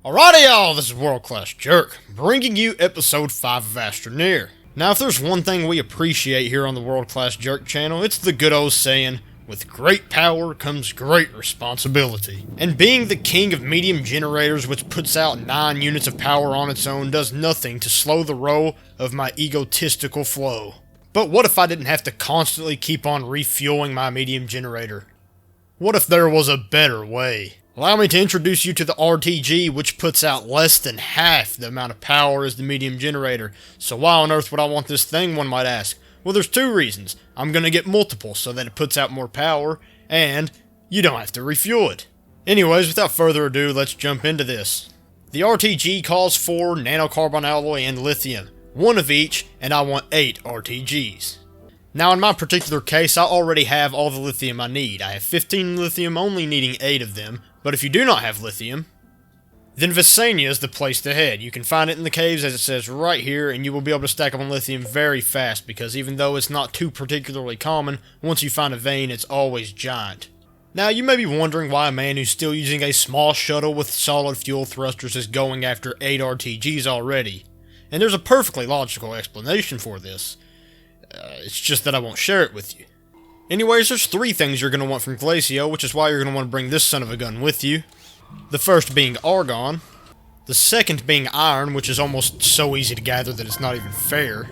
Alrighty y'all, this is World Class Jerk, bringing you episode 5 of Astroneer. Now if there's one thing we appreciate here on the World Class Jerk channel, it's the good old saying, with great power comes great responsibility. And being the king of medium generators, which puts out 9 units of power on its own, does nothing to slow the roll of my egotistical flow. But what if I didn't have to constantly keep on refueling my medium generator? What if there was a better way? Allow me to introduce you to the RTG, which puts out less than half the amount of power as the medium generator. So why on earth would I want this thing, one might ask? Well, there's 2 reasons. I'm gonna get multiple so that it puts out more power, and you don't have to refuel it. Anyways, without further ado, let's jump into this. The RTG calls for nanocarbon alloy and lithium, 1 of each, and I want 8 RTGs. Now in my particular case, I already have all the lithium I need. I have 15 lithium, only needing 8 of them. But if you do not have lithium, then Visania is the place to head. You can find it in the caves as it says right here, and you will be able to stack up on lithium very fast because even though it's not too particularly common, once you find a vein, it's always giant. Now you may be wondering why a man who's still using a small shuttle with solid fuel thrusters is going after 8 RTGs already. And there's a perfectly logical explanation for this. It's just that I won't share it with you. Anyways, there's 3 things you're going to want from Glacio, which is why you're going to want to bring this son of a gun with you. The first being argon. The second being iron, which is almost so easy to gather that it's not even fair.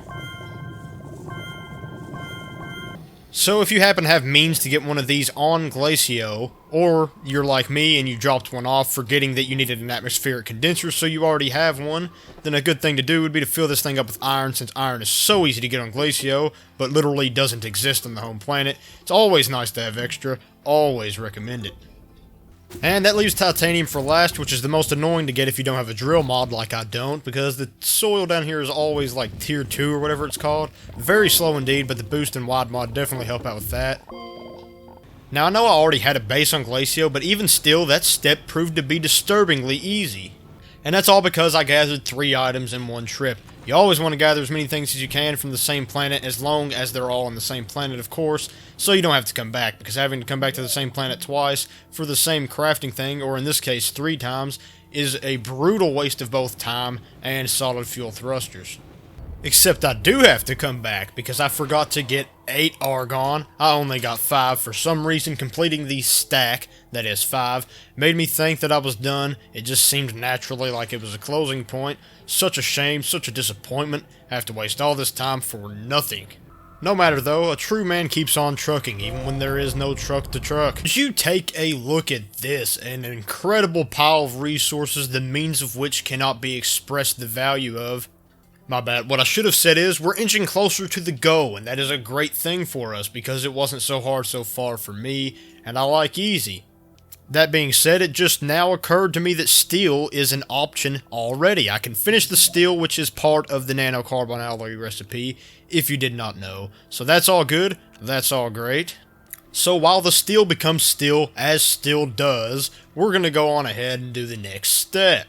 So if you happen to have means to get one of these on Glacio, or you're like me and you dropped one off forgetting that you needed an atmospheric condenser so you already have one, then a good thing to do would be to fill this thing up with iron, since iron is so easy to get on Glacio, but literally doesn't exist on the home planet. It's always nice to have extra, always recommend it. And that leaves titanium for last, which is the most annoying to get if you don't have a drill mod like I don't, because the soil down here is always like tier 2 or whatever it's called. Very slow indeed, but the boost and wide mod definitely help out with that. Now I know I already had a base on Glacio, but even still that step proved to be disturbingly easy. And that's all because I gathered 3 items in one trip. You always want to gather as many things as you can from the same planet, as long as they're all on the same planet, of course, so you don't have to come back, because having to come back to the same planet twice for the same crafting thing, or in this case 3 times, is a brutal waste of both time and solid fuel thrusters. Except I do have to come back, because I forgot to get 8 argon. I only got 5 for some reason. Completing the stack, that is 5, made me think that I was done. It just seemed naturally like it was a closing point. Such a shame, such a disappointment. I have to waste all this time for nothing. No matter though, a true man keeps on trucking, even when there is no truck to truck. As you take a look at this, an incredible pile of resources, the means of which cannot be expressed the value of. My bad. What I should have said is, we're inching closer to the goal, and that is a great thing for us, because it wasn't so hard so far for me, and I like easy. That being said, it just now occurred to me that steel is an option already. I can finish the steel, which is part of the nanocarbon alloy recipe, if you did not know. So that's all good, that's all great. So while the steel becomes steel, as steel does, we're gonna go on ahead and do the next step.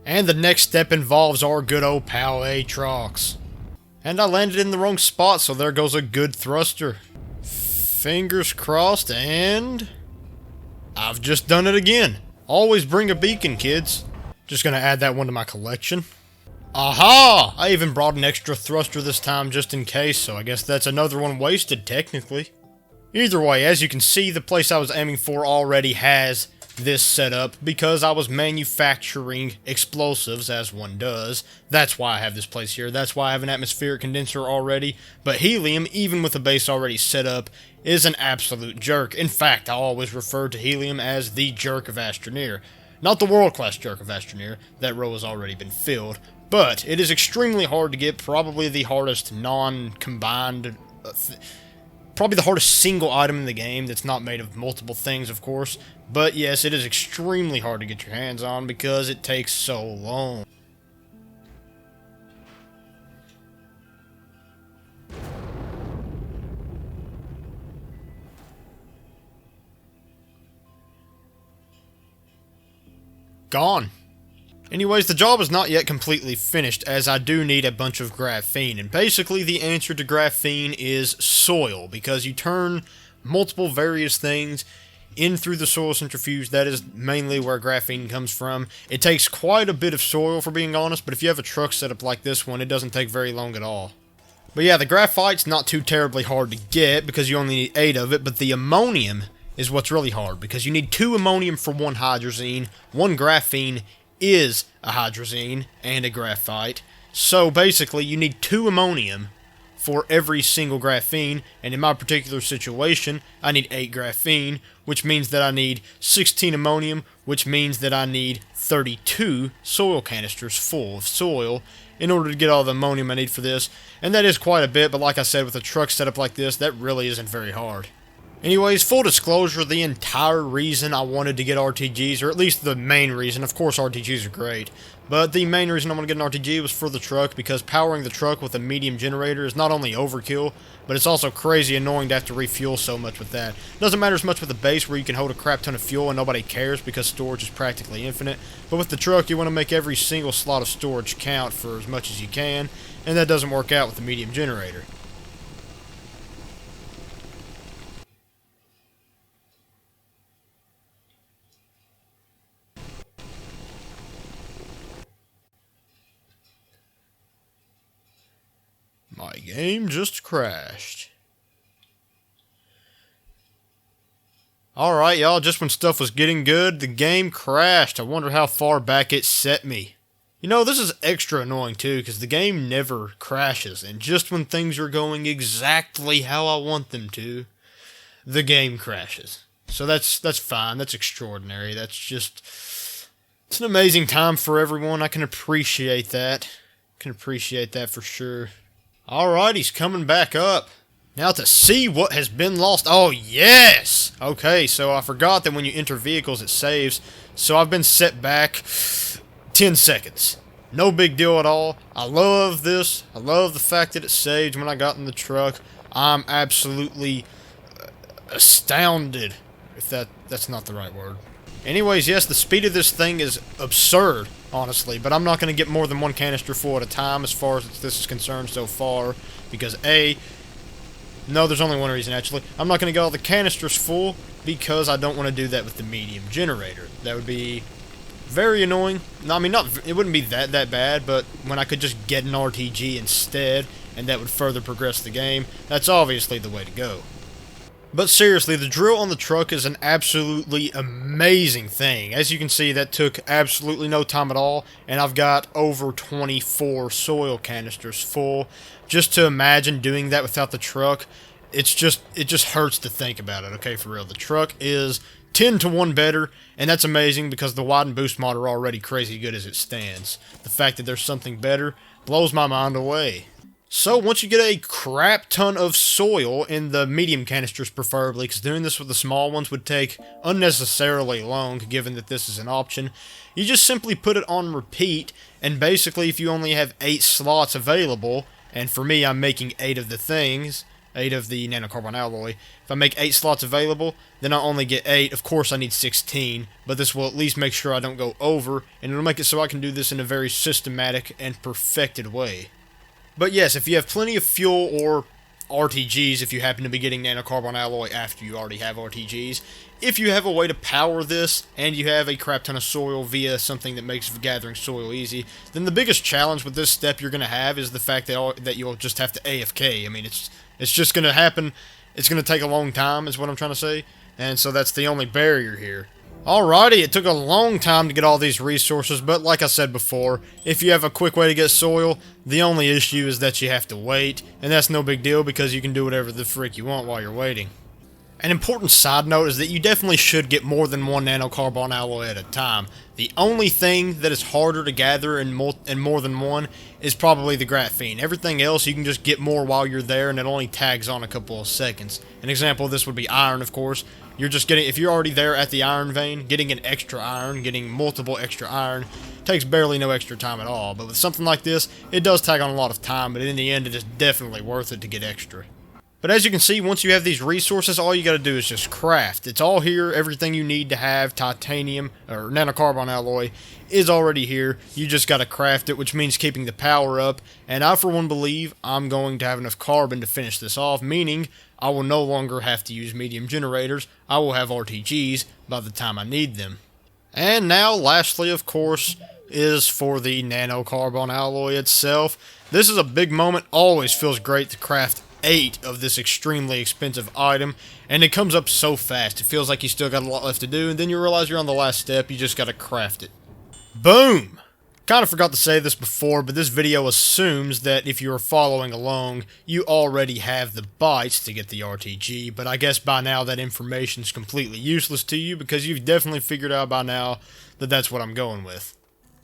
And the next step involves our good old pal Aatrox. And I landed in the wrong spot, so there goes a good thruster. Fingers crossed, and I've just done it again. Always bring a beacon, kids. Just gonna add that one to my collection. Aha! I even brought an extra thruster this time just in case, so I guess that's another one wasted, technically. Either way, as you can see, the place I was aiming for already has this setup because I was manufacturing explosives, as one does. That's why I have this place here. That's why I have an atmospheric condenser already. But helium, even with a base already set up, is an absolute jerk. In fact, I always refer to helium as the jerk of Astroneer. Not the world-class jerk of Astroneer. That row has already been filled. But it is extremely hard to get, probably the hardest non-combined probably the hardest single item in the game that's not made of multiple things, of course. But yes, it is extremely hard to get your hands on because it takes so long. Gone. Anyways, the job is not yet completely finished, as I do need a bunch of graphene, and basically the answer to graphene is soil, because you turn multiple various things in through the soil centrifuge. That is mainly where graphene comes from. It takes quite a bit of soil, for being honest, but if you have a truck setup like this one, it doesn't take very long at all. But yeah, the graphite's not too terribly hard to get because you only need 8 of it, but the ammonium is what's really hard because you need 2 ammonium for 1 hydrazine. 1 graphene is a hydrazine and a graphite. So basically, you need 2 ammonium for every single graphene, and in my particular situation, I need 8 graphene, which means that I need 16 ammonium, which means that I need 32 soil canisters full of soil in order to get all the ammonium I need for this, and that is quite a bit, but like I said, with a truck setup like this, that really isn't very hard. Anyways, full disclosure, the entire reason I wanted to get RTGs, or at least the main reason, of course RTGs are great, but the main reason I want to get an RTG was for the truck, because powering the truck with a medium generator is not only overkill, but it's also crazy annoying to have to refuel so much with that. It doesn't matter as much with the base where you can hold a crap ton of fuel and nobody cares because storage is practically infinite, but with the truck you want to make every single slot of storage count for as much as you can, and that doesn't work out with the medium generator. My game just crashed. Alright, y'all, just when stuff was getting good, the game crashed. I wonder how far back it set me. You know, this is extra annoying too, because the game never crashes, and just when things are going exactly how I want them to, the game crashes. So that's fine, that's extraordinary, that's just... It's an amazing time for everyone, I can appreciate that. For sure. Alright, he's coming back up. Now to see what has been lost. Oh, yes! Okay, so I forgot that when you enter vehicles, it saves. So I've been set back 10 seconds. No big deal at all. I love this. I love the fact that it saved when I got in the truck. I'm absolutely astounded, if that's not the right word. Anyways, yes, the speed of this thing is absurd, honestly, but I'm not going to get more than 1 canister full at a time as far as this is concerned so far, because no, there's only one reason, actually. I'm not going to get all the canisters full because I don't want to do that with the medium generator. That would be very annoying. No, I mean, it wouldn't be that bad, but when I could just get an RTG instead, and that would further progress the game, that's obviously the way to go. But seriously, the drill on the truck is an absolutely amazing thing. As you can see, that took absolutely no time at all, and I've got over 24 soil canisters full. Just to imagine doing that without the truck, it just hurts to think about it, okay, for real. The truck is 10 to 1 better, and that's amazing because the wide and boost mod are already crazy good as it stands. The fact that there's something better blows my mind away. So, once you get a crap ton of soil, in the medium canisters preferably, because doing this with the small ones would take unnecessarily long, given that this is an option, you just simply put it on repeat, and basically if you only have 8 slots available, and for me I'm making 8 of the things, 8 of the nanocarbon alloy, if I make 8 slots available, then I only get 8, of course I need 16, but this will at least make sure I don't go over, and it'll make it so I can do this in a very systematic and perfected way. But yes, if you have plenty of fuel or RTGs, if you happen to be getting nanocarbon alloy after you already have RTGs, if you have a way to power this, and you have a crap ton of soil via something that makes gathering soil easy, then the biggest challenge with this step you're going to have is the fact that you'll just have to AFK. I mean, it's just going to happen. It's going to take a long time, is what I'm trying to say, and so that's the only barrier here. Alrighty, it took a long time to get all these resources, but like I said before, if you have a quick way to get soil, the only issue is that you have to wait, and that's no big deal because you can do whatever the frick you want while you're waiting. An important side note is that you definitely should get more than 1 nanocarbon alloy at a time. The only thing that is harder to gather in more than one is probably the graphene. Everything else you can just get more while you're there, and it only tags on a couple of seconds. An example of this would be iron, of course. You're just getting, if you're already there at the iron vein, getting an extra iron, getting multiple extra iron, takes barely no extra time at all. But with something like this, it does tag on a lot of time, but in the end it is definitely worth it to get extra. But as you can see, once you have these resources, all you gotta do is just craft. It's all here, everything you need to have titanium, or nanocarbon alloy, is already here. You just gotta craft it, which means keeping the power up, and I for one believe I'm going to have enough carbon to finish this off, meaning I will no longer have to use medium generators. I will have RTGs by the time I need them. And now, lastly, of course, is for the nanocarbon alloy itself. This is a big moment. Always feels great to craft 8 of this extremely expensive item, and it comes up so fast. It feels like you still got a lot left to do, and then you realize you're on the last step. You just gotta craft it. Boom! Kind of forgot to say this before, but this video assumes that if you are following along, you already have the bytes to get the RTG, but I guess by now that information is completely useless to you, because you've definitely figured out by now that that's what I'm going with.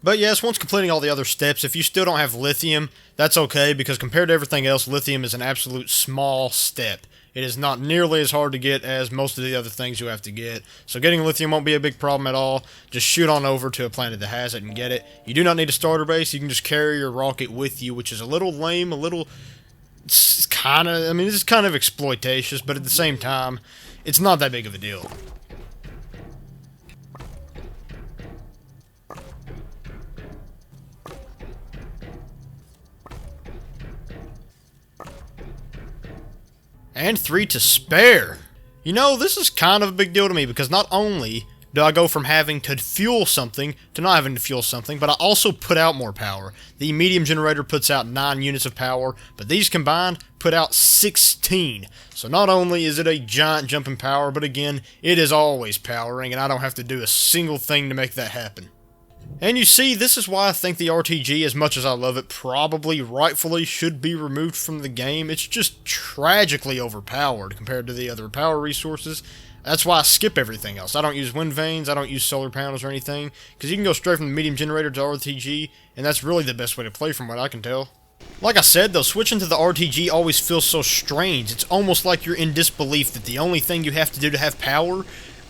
But yes, once completing all the other steps, if you still don't have lithium, that's okay, because compared to everything else, lithium is an absolute small step. It is not nearly as hard to get as most of the other things you have to get, so getting lithium won't be a big problem at all. Just shoot on over to a planet that has it and get it. You do not need a starter base, you can just carry your rocket with you, which is a little lame, it's kind of, I mean, this is kind of exploitatious, but at the same time, it's not that big of a deal. And 3 to spare. You know, this is kind of a big deal to me, because not only do I go from having to fuel something to not having to fuel something, but I also put out more power. The medium generator puts out 9 units of power, but these combined put out 16. So not only is it a giant jump in power, but again, it is always powering, and I don't have to do a single thing to make that happen. And you see, this is why I think the RTG, as much as I love it, probably rightfully should be removed from the game. It's just tragically overpowered compared to the other power resources. That's why I skip everything else. I don't use wind vanes, I don't use solar panels or anything, because you can go straight from the medium generator to RTG, and that's really the best way to play from what I can tell. Like I said, though, switching to the RTG always feels so strange. It's almost like you're in disbelief that the only thing you have to do to have power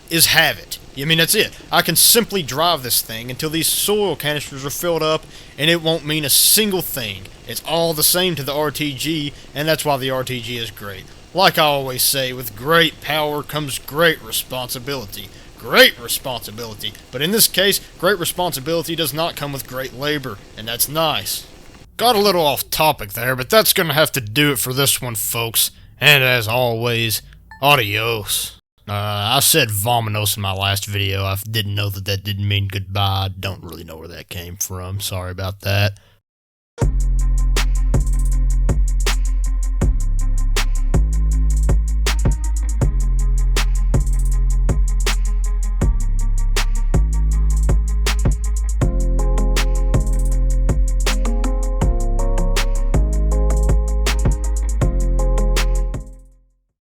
is have it. I mean, that's it. I can simply drive this thing until these soil canisters are filled up, and it won't mean a single thing. It's all the same to the RTG, and that's why the RTG is great. Like I always say, with great power comes great responsibility. Great responsibility. But in this case, great responsibility does not come with great labor, and that's nice. Got a little off topic there, but that's gonna have to do it for this one, folks. And as always, adios. I said vominos in my last video. I didn't know that didn't mean goodbye. I don't really know where that came from. Sorry about that.